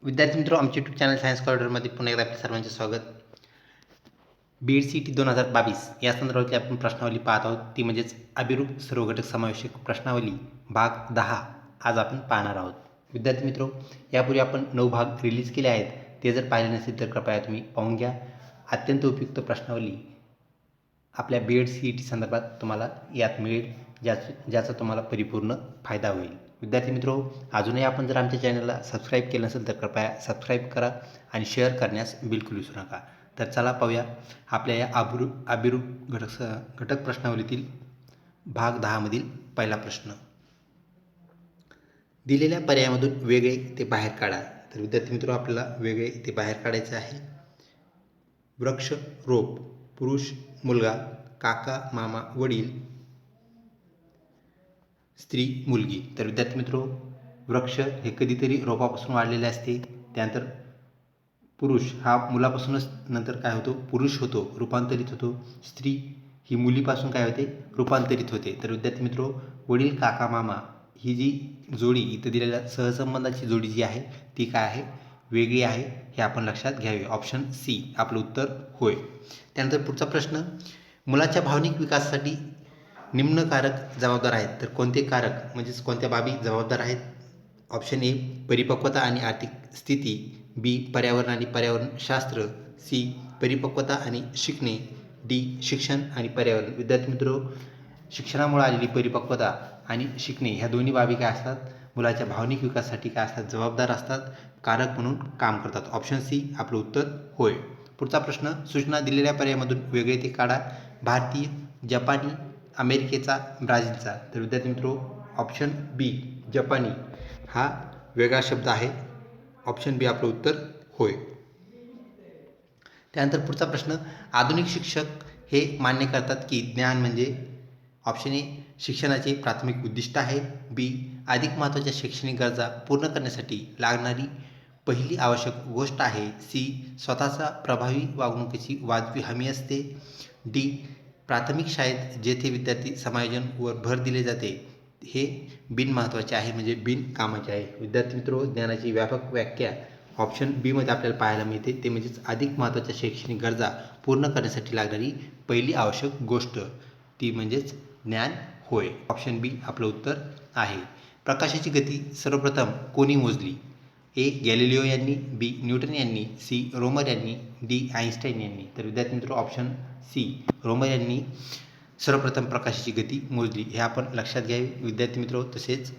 विद्यार्थी मित्रों, आमचे यूट्यूब चॅनल सायन्स कॉरिडॉरमध्ये पुन्हा एकदा आपल्या सर्वांचे स्वागत. बीएड CET 2022 या संदर्भातली आपण प्रश्नावली पाहत आहोत. ती म्हणजेच अभिरूप सर्व घटक समावेशक प्रश्नावली भाग 10 आज आपण पाहणार आहोत. विद्यार्थी मित्रों, यापूर्वी आपण 9 भाग रिलीज केले आहेत. ते जर पाहिले नसेल तर कृपया तुम्ही पाहून घ्या. अत्यंत उपयुक्त प्रश्नावली आपल्या बीएड CET संदर्भात तुम्हाला यात मिळेल, ज्याचा तुम्हाला परिपूर्ण फायदा होईल. विद्यार्थी मित्रों, अजूनही आपण जर आमच्या चॅनलला सबस्क्राईब केलं नसेल तर कृपया सबस्क्राईब करा आणि शेअर करण्यास बिलकुल विसरू नका. तर चला पाहूया आपल्या या अभिरूप घटक प्रश्नावलीतील भाग 10 मधील पहिला प्रश्न. दिलेल्या पर्यायामधून वेगळे ते बाहेर काढा. तर विद्यार्थी मित्रों, आपल्याला वेगळे ते बाहेर काढायचे आहे. वृक्ष, रोप, पुरुष, मुलगा, काका, मामा, वडील, स्त्री, मुलगी. तर विद्यार्थी मित्रों, वृक्ष हे कधीतरी रोपापासून वाढलेले असते. त्यानंतर पुरुष हा मुलापासूनच नंतर काय होतो, पुरुष होतो, रूपांतरित होतो. स्त्री ही मुलीपासून काय होते, रूपांतरित होते. तर विद्यार्थी मित्रों, वडील, काका, मामा ही जी जोडी इथं दिलेल्या सहसंबंधाची जोडी जी आहे ती काय आहे, वेगळी आहे. हे आपण लक्षात घ्यावे. ऑप्शन सी आपलं उत्तर होय. त्यानंतर पुढचा प्रश्न. मुलाच्या भावनिक विकासासाठी निम्न कारक जबाबदार आहेत. तर कोणते कारक म्हणजेच कोणत्या बाबी जबाबदार आहेत? ऑप्शन ए परिपक्वता आणि आर्थिक स्थिती, बी पर्यावरण आणि पर्यावरणशास्त्र, सी परिपक्वता आणि शिकणे, डी शिक्षण आणि पर्यावरण. विद्यार्थी मित्रों, शिक्षणामुळे आलेली परिपक्वता आणि शिकणे ह्या दोन्ही बाबी काय असतात, मुलाच्या भावनिक विकासासाठी काय असतात, जबाबदार असतात, कारक म्हणून काम करतात. ऑप्शन सी आपलं उत्तर होय. पुढचा प्रश्न. सूचना दिलेल्या पर्यायामधून वेगळे ते काढा. भारतीय, जपानी, अमेरिकेचा, ब्राझीलचा. तर विद्यार्थी मित्रों, ऑप्शन बी जपानी हा वेगळा शब्द आहे. ऑप्शन बी आपलं उत्तर होय. त्यानंतर पुढचा प्रश्न. आधुनिक शिक्षक हे मान्य करतात की ज्ञान म्हणजे ऑप्शन ए शिक्षणाचे प्राथमिक उद्दिष्ट आहे, बी अधिक महत्त्वाच्या शैक्षणिक गरजा पूर्ण करण्यासाठी लागणारी पहिली आवश्यक गोष्ट आहे, सी स्वतःचा प्रभावी वागणुकीची वाजवी हमी असते, डी प्राथमिक शाळेत जेथे विद्यार्थी समायोजन वर भर दिले जाते हे बिनमहत्त्वाचे आहे, म्हणजे बिनकामाचे आहे. विद्यार्थी मित्रों, ज्ञानाची व्यापक व्याख्या ऑप्शन बी मध्ये आपल्याला पाहायला मिळते. ते म्हणजेच अधिक महत्त्वाच्या शैक्षणिक गरजा पूर्ण करण्यासाठी लागणारी पहिली आवश्यक गोष्ट ती म्हणजेच ज्ञान होय. ऑप्शन बी आपलं उत्तर आहे. प्रकाशाची गती सर्वप्रथम कोणी मोजली? ए गॅलिलिओ यांनी, बी न्यूटन यांनी, सी रोमर यांनी, डी आईन्स्टाईन यांनी. तर विद्यार्थी मित्रों, ऑप्शन सी रोमर यांनी सर्वप्रथम प्रकाशाची गती मोजली हे आपण लक्षात घ्यावे. विद्यार्थी मित्रों, तसेच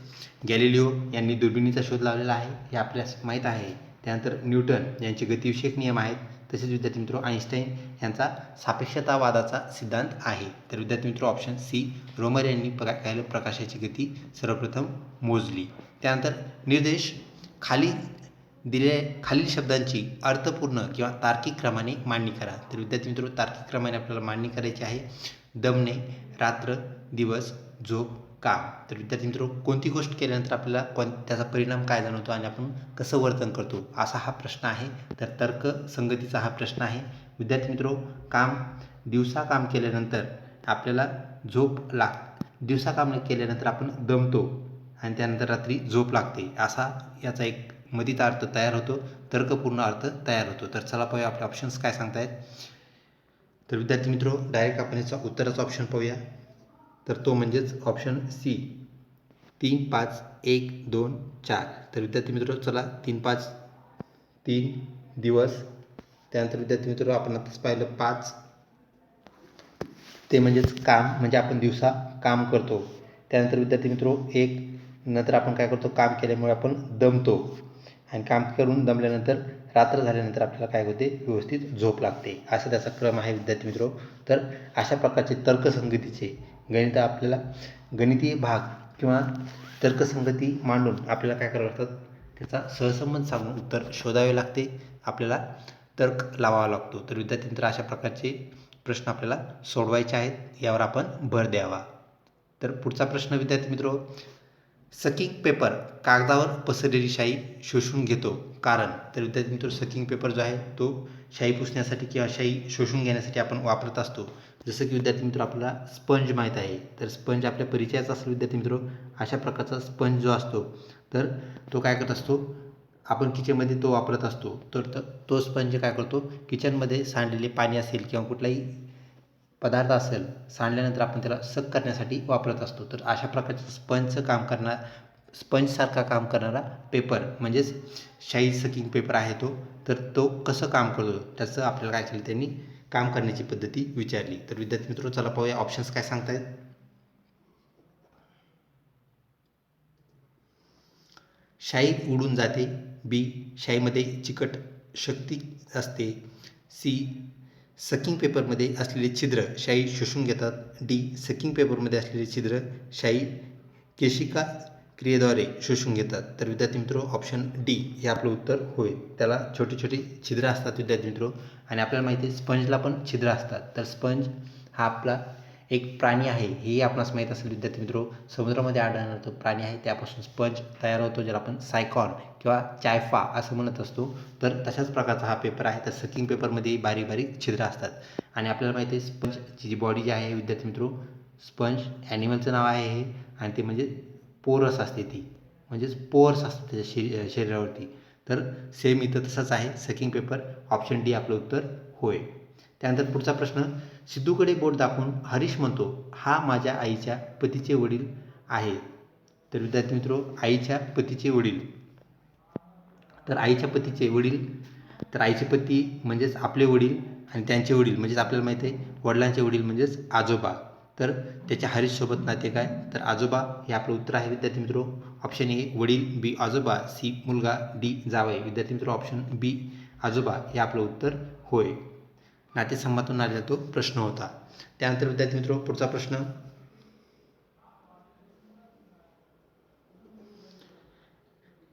गॅलिलिओ यांनी दुर्बिणीचा शोध लावलेला आहे हे आपल्यास माहीत आहे. त्यानंतर न्यूटन यांचे गतिविषयक नियम आहेत. तसेच विद्यार्थी मित्रों, आईन्स्टाईन यांचा सापेक्षतावादाचा सिद्धांत आहे. तर विद्यार्थी मित्रों, ऑप्शन सी रोमर यांनी प्रकाशाची गती सर्वप्रथम मोजली. त्यानंतर निर्देश. खालील शब्दांची अर्थपूर्ण किंवा तार्किक क्रमाने मांडणी करा. तर विद्यार्थी मित्रों, तार्किक क्रमाने आपल्याला मांडणी करायची आहे. दमणे, रात्र, दिवस, झोप, काम. तर विद्यार्थी मित्रों, कोणती गोष्ट केल्यानंतर आपल्याला त्याचा परिणाम काय जाणवतो आणि आपण कसं वर्तन करतो असा हा प्रश्न आहे. तर तर्कसंगतीचा हा प्रश्न आहे. विद्यार्थी मित्रों, दिवसा काम केल्यानंतर आपल्याला झोप दिवसा काम केल्यानंतर आपण दमतो आणि त्यानंतर रात्री झोप लागते, असा याचा एक मधित अर्थ तयार होतो, तर्कपूर्ण अर्थ तयार होतो. तर चला पाहूया आपले ऑप्शन्स काय सांगतायत. तर विद्यार्थी मित्रों, डायरेक्ट आपण याचा उत्तराचा ऑप्शन पाहूया. तर तो म्हणजेच ऑप्शन सी 3, 5, 1, 2, 4. तर विद्यार्थी मित्रों, चला 3, 5, 3 दिवस. त्यानंतर विद्यार्थी मित्रों, आपण आताच पाहिलं 5 ते म्हणजेच काम, म्हणजे आपण दिवसा काम करतो. त्यानंतर विद्यार्थी मित्रों 1 नंतर आपण काय करतो, काम केल्यामुळे आपण दमतो आणि काम करून दमल्यानंतर रात्र झाल्यानंतर आपल्याला काय होते, व्यवस्थित झोप लागते, असा त्याचा क्रम आहे. विद्यार्थी मित्रों, तर अशा प्रकारचे तर्कसंगतीचे आपल्याला गणितीय भाग किंवा तर्कसंगती मांडून आपल्याला काय करावं लागतं, त्याचा सहसंबंध सांगून उत्तर शोधावे लागते, आपल्याला तर्क लावावा लागतो. तर विद्यार्थी मित्र, अशा प्रकारचे प्रश्न आपल्याला सोडवायचे आहेत, यावर आपण भर द्यावा. तर पुढचा प्रश्न विद्यार्थी मित्रों. सकिंग पेपर कागदावर पसरलेली शाई शोषून घेतो, कारण. तर विद्यार्थी मित्रों, सकिंग पेपर जो आहे तो शाई पुसण्यासाठी किंवा शाई शोषून घेण्यासाठी आपण वापरत असतो. जसं की विद्यार्थी मित्रों, आपल्याला स्पंज माहीत आहे. तर स्पंज आपल्या परिचयाचा असेल विद्यार्थी मित्रों. अशा प्रकारचा स्पंज जो असतो तर तो काय करत असतो, आपण किचनमध्ये तो वापरत असतो, तर तो स्पंज काय करतो, किचनमध्ये सांडलेले पाणी असेल किंवा कुठलाही पदार्थ असेल सांडल्यानंतर आपण त्याला सक करण्यासाठी वापरत असतो. तर अशा प्रकारचं स्पंजसारखा काम करणारा पेपर म्हणजेच शाई सकिंग पेपर आहे तर तो कसं काम करतो त्याचं आपल्याला काय केलं, त्यांनी काम करण्याची पद्धती विचारली. तर विद्यार्थी मित्रांनो, चला पाहूया ऑप्शन्स काय सांगतायत. शाई उडून जाते. बी, शाईमध्ये चिकट शक्ती असते. सी, सकिंग पेपरमध्ये असलेले छिद्र शाई शोषून घेतात. डी, सकिंग पेपरमध्ये असलेले छिद्र शाई केशिका क्रियेद्वारे शोषून घेतात. तर विद्यार्थी मित्रो, ऑप्शन डी हे आपलं उत्तर होईल. त्याला छोटी छोटी छिद्र असतात विद्यार्थी मित्रो, आणि आपल्याला माहिती आहे स्पंजला पण छिद्र असतात. तर स्पंज हा आपला एक प्राणी आहे, हेही आपणास माहीत असेल विद्यार्थी मित्रो. समुद्रामध्ये आढळणारा तो प्राणी आहे, त्यापासून स्पंज तयार होतो, ज्याला आपण सायकॉन किंवा चायफा असं म्हणत असतो. तर तशाच प्रकारचा हा पेपर आहे. तर सकिंग पेपरमध्ये बारीक बारीक छिद्र असतात. आणि आपल्याला माहिती आहे स्पंजची जी बॉडी जी आहे विद्यार्थी मित्रो, स्पंज ॲनिमलचं नाव आहे हे, आणि ते म्हणजे पोरस असते, ती म्हणजेच पोअर्स असतात त्याच्या शरीरावरती. तर सेम इथं तसंच आहे. सकिंग पेपर, ऑप्शन डी आपलं उत्तर होय. त्यानंतर पुढचा प्रश्न, सिद्धूकडे बोट दाखवून हरीश म्हणतो, हा माझ्या आईच्या पतीचे वडील आहे. तर विद्यार्थी मित्रो, आईच्या पतीचे वडील, तर आईच्या पतीचे वडील, तर आईचे पती म्हणजेच आपले वडील, आणि त्यांचे वडील म्हणजेच आपल्याला माहिती आहे वडिलांचे वडील म्हणजेच आजोबा. तर त्याच्या हरीशसोबत नाते काय, तर आजोबा हे आपलं उत्तर आहे विद्यार्थी मित्रो. ऑप्शन ए वडील, बी आजोबा, सी मुलगा, डी जावई. विद्यार्थी मित्रो, ऑप्शन बी आजोबा हे आपलं उत्तर होय. नातेसंबंधातून आलेला तो प्रश्न होता. त्यानंतर विद्यार्थी मित्रो, पुढचा प्रश्न,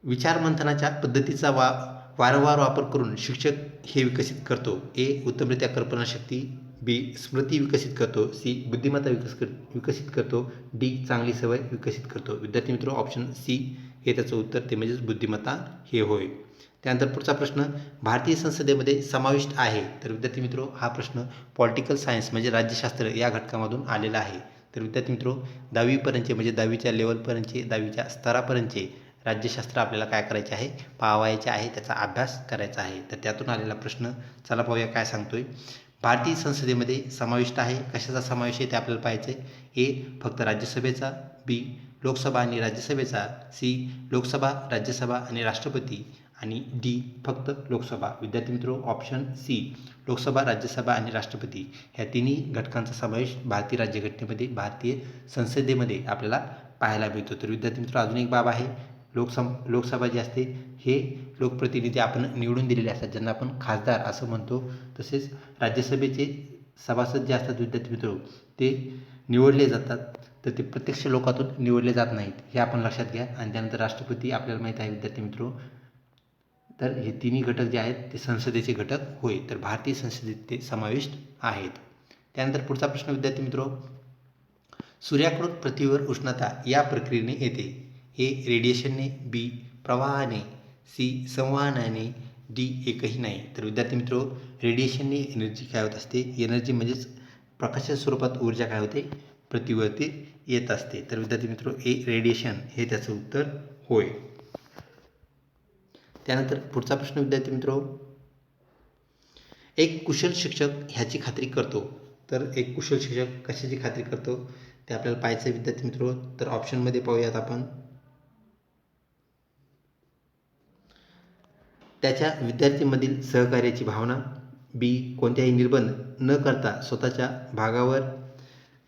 विचारमंथनाच्या पद्धतीचा वारंवार वापर करून शिक्षक हे विकसित करतो. ए, उत्तमरित्या कल्पनाशक्ती. बी, स्मृती विकसित करतो. सी, बुद्धिमत्ता विकसित करतो. डी, चांगली सवय विकसित करतो. विद्यार्थी मित्रो, ऑप्शन सी हे त्याचं उत्तर, ते म्हणजेच बुद्धिमत्ता हे होय. त्यानंतर पुढचा प्रश्न, भारतीय संसदेमध्ये समाविष्ट आहे. तर विद्यार्थी मित्रो, हा प्रश्न पॉलिटिकल सायन्स म्हणजे राज्यशास्त्र या घटकामधून आलेला आहे. तर विद्यार्थी मित्रो, 10वीपर्यंतचे म्हणजे 10वीच्या लेवलपर्यंतचे, 10वीच्या स्तरापर्यंतचे राज्यशास्त्र आपल्याला काय करायचे आहे, पाहायचे आहे, त्याचा अभ्यास करायचा आहे. तर त्यातून आलेला प्रश्न, चला पाहूया काय सांगतोय. भारतीय संसदेमध्ये समाविष्ट आहे. कशाचा समावेश आहे ते आपल्याला पाहायचं आहे. ए, फक्त राज्यसभेचा. बी, लोकसभा आणि राज्यसभेचा. सी, लोकसभा, राज्यसभा आणि राष्ट्रपती. आणि डी, फक्त लोकसभा. विद्यार्थी मित्रो, ऑप्शन सी, लोकसभा, राज्यसभा आणि राष्ट्रपती ह्या तिन्ही घटकांचा समावेश भारतीय राज्यघटनेमध्ये, भारतीय संसदेमध्ये आपल्याला पाहायला मिळतो. तर विद्यार्थी मित्रो, अजून एक बाब आहे, लोकसभा जी असते हे लोकप्रतिनिधी आपण निवडून दिलेले असतात, ज्यांना आपण खासदार असं म्हणतो. तसेच राज्यसभेचे सभासद जे असतात विद्यार्थी मित्रो, ते निवडले जातात, तर ते प्रत्यक्ष लोकातून निवडले जात नाहीत, हे आपण लक्षात घ्या. आणि त्यानंतर राष्ट्रपती आपल्याला माहीत आहे विद्यार्थी मित्रो. तर हे तिन्ही घटक जे आहेत ते संसदेचे घटक होय. तर भारतीय संसदेत ते समाविष्ट आहेत. त्यानंतर पुढचा प्रश्न विद्यार्थी मित्रो, सूर्याकडून पृथ्वीवर उष्णता या प्रक्रियेने येते. ए, रेडिएशनने. बी, प्रवाहाने. सी, संवहनाने. डी, एकही नाही. तर विद्यार्थी मित्रो, रेडिएशनने एनर्जी काय होत असते, एनर्जी म्हणजेच प्रकाशाच्या स्वरूपात ऊर्जा काय होते, पृथ्वीवरती येत असते. तर विद्यार्थी मित्रो, ए, रेडिएशन हे त्याचं उत्तर होय. त्यानंतर पुढचा प्रश्न विद्यार्थी मित्रो, एक कुशल शिक्षक ह्याची खात्री करतो. तर एक कुशल शिक्षक कशाची खात्री करतो ते आपल्याला पाहायचं आहे विद्यार्थी मित्रो. तर ऑप्शनमध्ये पाहूयात आपण, त्याच्या विद्यार्थ्यांमधील सहकार्याची भावना. बी, कोणत्याही निर्बंध न करता स्वतःच्या भागावर.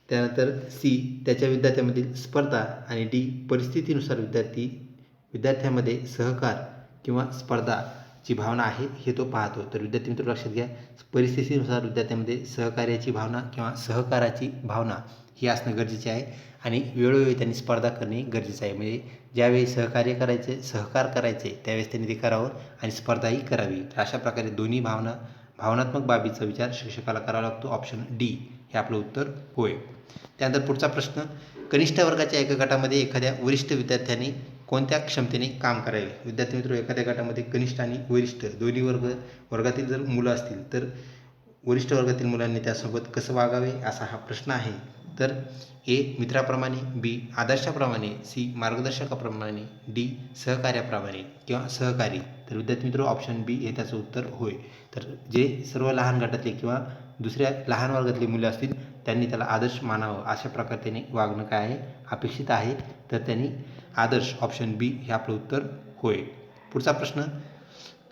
त्यानंतर सी, त्याच्या विद्यार्थ्यांमधील स्पर्धा. आणि डी, परिस्थितीनुसार विद्यार्थ्यांमध्ये सहकार किंवा स्पर्धाची भावना आहे हे तो पाहतो. तर विद्यार्थी मित्र लक्षात घ्या, परिस्थितीनुसार विद्यार्थ्यांमध्ये सहकार्याची भावना किंवा सहकाराची भावना ही असणं गरजेचे आहे. आणि वेळोवेळी त्यांनी स्पर्धा करणे गरजेचं आहे. म्हणजे ज्यावेळी सहकार करायचे त्यावेळेस त्यांनी ते करावं, आणि स्पर्धाही करावी. अशा प्रकारे दोन्ही भावनात्मक बाबीचा विचार शिक्षकाला करावा लागतो. ऑप्शन डी हे आपलं उत्तर होय. त्यानंतर पुढचा प्रश्न, कनिष्ठ वर्गाच्या एका गटामध्ये एखाद्या वरिष्ठ विद्यार्थ्याने कोणत्या क्षमतेने काम करावे. विद्यार्थी मित्र, एखाद्या गटामध्ये कनिष्ठ आणि वरिष्ठ दोन्ही वर्गातील जर मुलं असतील तर वरिष्ठ वर्गातील मुलांनी त्यासोबत कसं वागावे असा हा प्रश्न आहे. तर ए, मित्राप्रमाणे. बी, आदर्शाप्रमाणे. सी, मार्गदर्शकाप्रमाणे. डी, सहकार्याप्रमाणे किंवा सहकारी. तर विद्यार्थी मित्र ऑप्शन बी हे त्याचं उत्तर होय. तर जे सर्व लहान गटातले किंवा दुसऱ्या लहान वर्गातली मुलं असतील त्यांनी त्याला आदर्श मानावं, अशा प्रकारे त्यांनी वागणं काय आहे अपेक्षित आहे. तर त्यांनी आदर्श ऑप्शन बी हे आपलं उत्तर होय. पुढचा प्रश्न,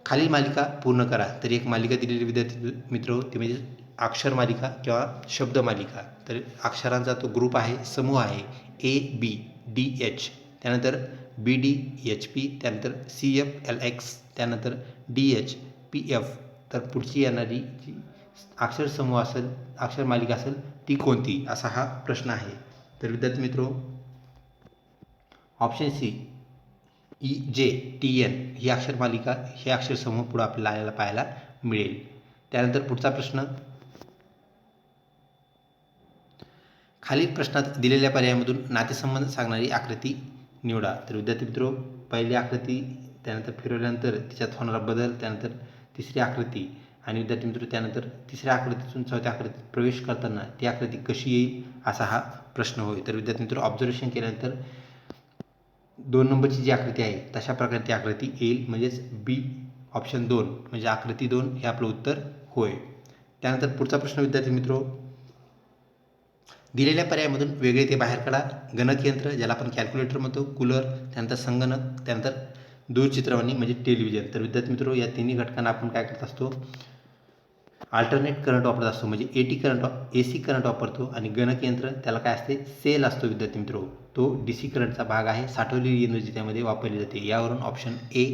खालील मालिका पूर्ण करा. तर एक मालिका दिलेली विद्यार्थी मित्र ती म्हणजे अक्षर मालिका किंवा शब्द मालिका. तर अक्षरांचा तो ग्रुप आहे, समूह आहे ABDH, त्यानंतर BDHP, त्यानंतर CFLX, त्यानंतर DHPF. तर पुढची येणारी जी अक्षर समूह असेल, अक्षर मालिका असेल ती कोणती, असा हा प्रश्न आहे. तर विद्यार्थी मित्र ऑप्शन सी EJTN ही अक्षर मालिका, हे अक्षर समूह पुढे आपल्याला पाहायला मिळेल. त्यानंतर पुढचा प्रश्न, खालील प्रश्नात दिलेल्या पर्यायामधून नातेसंबंध सांगणारी आकृती निवडा. तर विद्यार्थी मित्र पहिली आकृती, त्यानंतर फिरवल्यानंतर तिच्यात होणारा बदल, त्यानंतर तिसरी आकृती आणि विद्यार्थी मित्र त्यानंतर तिसऱ्या आकृतीतून चौथ्या आकृतीत प्रवेश करताना ती आकृती कशी येईल, असा हा प्रश्न होय. तर विद्यार्थी मित्र ऑब्झर्वेशन केल्यानंतर 2 नंबरची जी आकृती आहे तशा प्रकारे ती आकृती येईल, म्हणजेच बी ऑप्शन 2 म्हणजे आकृती 2 हे आपलं उत्तर होय. त्यानंतर पुढचा प्रश्न विद्यार्थी मित्र, दिलेल्या पर्यायामधून वेगळे ते बाहेर काढा. गणकयंत्र ज्याला आपण कॅल्क्युलेटर म्हणतो, कूलर, त्यानंतर संगणक, त्यानंतर दूरचित्रवाणी म्हणजे टेलिव्हिजन. तर विद्यार्थी मित्र या तिन्ही घटकांना आपण काय करत असतो, अल्टरनेट करंट वापरत असतो, म्हणजे AC करंट वापरतो. आणि गणकयंत्र त्याला काय असते, सेल असतो विद्यार्थी मित्र, तो DC करंटचा भाग आहे, साठवलेली एनर्जी त्यामध्ये वापरली जाते. यावरून ऑप्शन ए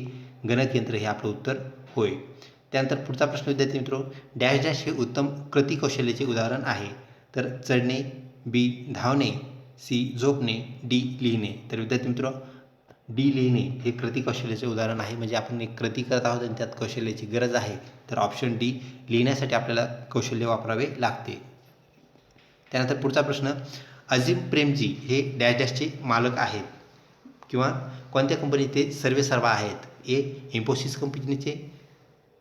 गणकयंत्र हे आपलं उत्तर होय. त्यानंतर पुढचा प्रश्न विद्यार्थी मित्र, डॅश डॅश हे उत्तम कृती कौशल्याचे उदाहरण आहे. तर चढणे, बी धावणे, सी झोपणे, डी लिहिणे. तर विद्यार्थी मित्र डी लिहिणे हे कृती कौशल्याचे उदाहरण आहे, म्हणजे आपण एक कृती करत आहोत आणि त्यात कौशल्याची गरज आहे. तर ऑप्शन डी लिहिण्यासाठी आपल्याला कौशल्य वापरावे लागते. त्यानंतर पुढचा प्रश्न, अजिम प्रेमजी हे डॅश डॅशचे मालक आहेत किंवा कोणत्या कंपनीचे सर्वेसर्वा आहेत. ए इन्फोसिस कंपनीचे,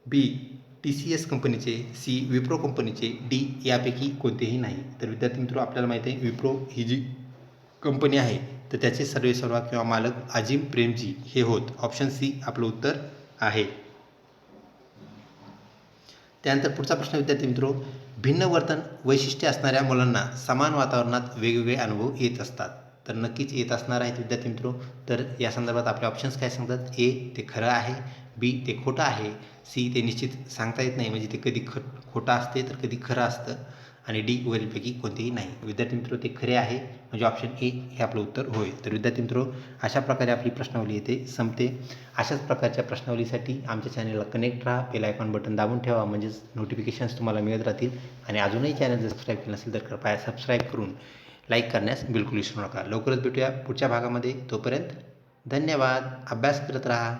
बी TCS कंपनीचे, सी विप्रो कंपनीचे, डी यापैकी कोणतेही नाही. तर विद्यार्थी मित्र आपल्याला माहिती आहे विप्रो ही जी कंपनी आहे तर त्याचे सर्वेसर्वा किंवा मालक अजिम प्रेमजी हे होत. ऑप्शन सी आपलं उत्तर आहे. त्यानंतर पुढचा प्रश्न विद्यार्थी मित्र, भिन्न वर्तन वैशिष्ट्ये असणाऱ्या मुलांना समान वातावरणात वेगवेगळे अनुभव येत असतात. तर नक्कीच येत असणार आहेत विद्यार्थी मित्र. तर या संदर्भात आपले ऑप्शन्स काय सांगतात, ए ते खरं आहे, बी ते खोटं आहे, सी ते निश्चित सांगता येत नाही, म्हणजे ते कधी खोटं असते तर कधी खरं असतं, आणि डी वरीलपैकी कोणतेही नाही. विद्यार्थी मित्र ते खरे आहे, म्हणजे ऑप्शन ए हे आपलं उत्तर होय. तर विद्यार्थी मित्र अशा प्रकारे आपली प्रश्नावली येते संपते. अशाच प्रकारच्या प्रश्नावलीसाठी आमच्या चॅनलला कनेक्ट राहा, बेल आयकॉन बटन दाबून ठेवा, म्हणजेच नोटिफिकेशन्स तुम्हाला मिळत राहतील. आणि अजूनही चॅनल जर सबस्क्राईब केलं नसेल तर कृपया सबस्क्राईब करून लाईक करण्यास बिलकुल विसरू नका. लवकरच भेटूया पुढच्या भागामध्ये. तोपर्यंत धन्यवाद. अभ्यास करत राहा.